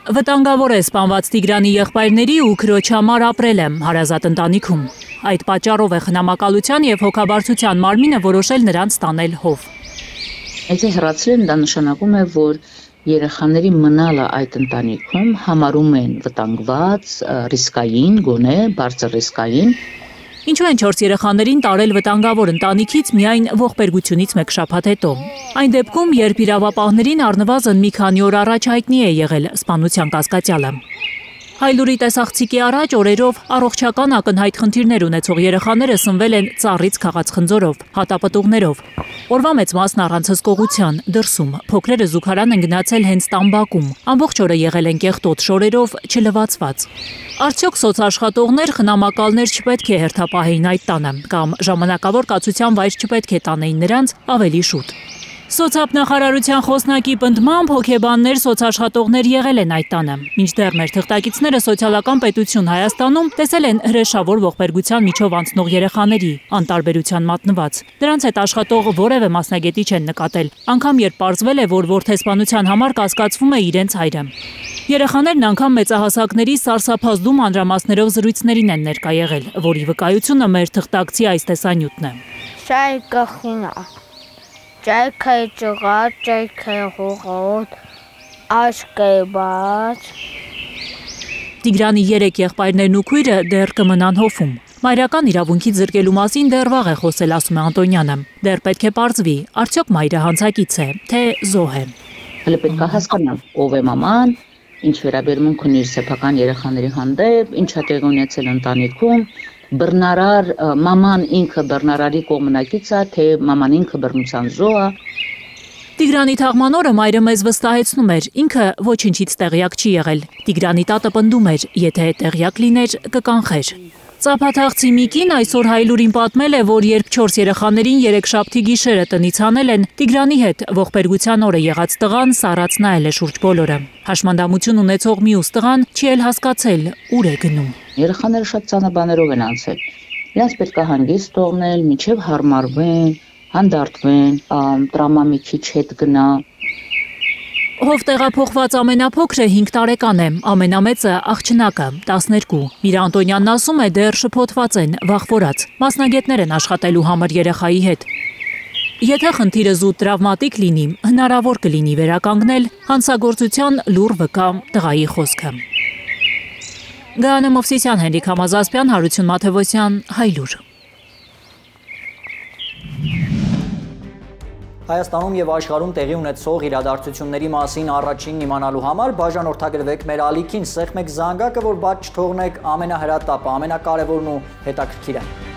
Վտանգավոր է սպանված Տիգրանի եղբայրների ու քրոջ համար ապրել եմ հարազատ ընտանիքում։ Այդ պատճառով է խնամակալության և հոգաբարձության մարմինը որոշել նրանց տանել հով։ Եթե հեռացրել, դա նշանակում է, որ երեխաների մնալը այդ ընտանիքում համարում են վտանգված, ռիսկային, գոնե բարձր ռիսկային։ Ինչու են 4 երեխաներին տարել վտանգավոր ընտանիքից միայն ողբերգությունից մեկ շաբաթ հետո։ Այն դեպքում, երբ իրավապահներին առնվազն մի քանի օր առաջ հայտնի է եղել սպանության կասկածյալը։ Հայլուրի տեսախցիկի առաջ օրերով առողջական ակնհայտ խնդիրներ ունեցող երեխաները սնվել են ծառից քաղած խնձորով, հատապտուղներով։ Օրվա մեծ մասն առանց հսկողության, դրսում, փոքրերը զուգարան են գնացել հենց տամբակում, ամբողջ օրը եղել են կեղտոտ շորերով, չլվացված։ Արդյոք սոցաշխատողներ, խնամակալներ չպետք է հերթապահեին այդ տանը, կամ ժամանակավոր կացության վայր չպետք է տանեին նրանց ավելի շուտ։ Սոցիալնախարարության խոսնակի պնդմամբ հոգեբաններ, սոցաշխատողներ եղել են այդ տանը, մինչդեռ մեր թղթակիցները Սոցիալական պետություն Հայաստանում տեսել են հրեշավոր ողբերգության միջով անցնող երեխաների, անտարբերության մատնված։ Դրանց հետ աշխատող որևէ մասնագետի չեն նկատել, անգամ երբ պարզվել է, որ որդեսպանության համար կասկածվում է իրենց հայրը։ Երեխաներն անգամ մեծահասակների սարսափազդու մանրամասներով զրույցներին են ներկա եղել, որի վկայությունը մեր թղթակցի այս տեսանյութն է։ Ճայքը ճղած, ճայքը հողոտ, աշկը բաց։ Տիգրանի 3 եղբայրներն ու քույրը դեռ կմնան հովում։ Մայրական իրավունքից զրկելու մասին դեռ վաղ է խոսել, ասում է Անտոնյանը։ Դեռ պետք է պարզվի, արդյոք մայրը հանցակից է, թե զոհ է։ Հələ պետք է հասկանալ, ով է մաման, ինչ վերաբերմունք ունի իր սեփական երեխաների հանդեպ, ինչ է տեղի ունեցել ընտանիքում, բռնարար մաման ինքը բռնարարի կողմնակից է, թե մաման ինքը բռնության զոհ է։ Տիգրանի թաղման օրը մայրը մեզ վստահեցնում էր, ինքը ոչինչից տեղյակ չի եղել։ Տիգրանի տատը պնդում էր, եթե տեղյակ լիներ, կկանխեր։ Ծափաթաղցի մի կին այսօր Հայլուրին պատմել է, որ երբ 4 երեխաներին երեքշաբթի գիշերը տնից հանել են, Տիգրանի հետ ողբերգության օրը եղած տղան սառած նայել է շուրջ բոլորը։ Հաշմանդամություն ունեցող մյուս տղան չի էլ հասկացել, ուր է գնում։ Երեխաները շատ ծանր բաներով են անցել։ Նրանց պետք է հանգիստ թողնել, մինչև հարմարվեն, հանդարտվեն, տրամա մի քիչ հետ գնա։ Հով տեղափոխված ամենափոքրը 5 տարեկան է, ամենամեծը աղջնակը 12։ Միրա Անտոնյանն ասում է, դեռ շփոթված են, վախվորած։ Մասնագետներ են աշխատելու համար երեխայի հետ։ Եթե խնդիրը զուտ տրավմատիկ լինի, հնարավոր կլինի վերականգնել հանցագործության լուռ վկա տղայի խոսքը։ Գայանե Մովսիսյան, Հենրիկ Համազասպյան, Հարություն Մաթևոսյան, Հայլուր։ Հայաստանում և աշխարհում տեղի ունեցող իրադարձությունների մասին առաջինն իմանալու համար բաժանորդագրվեք մեր ալիքին, սեղմեք զանգակը, որ բաց չթողնեք ամենահրատապը, ամենակարևորն ու հետաքրքիրը։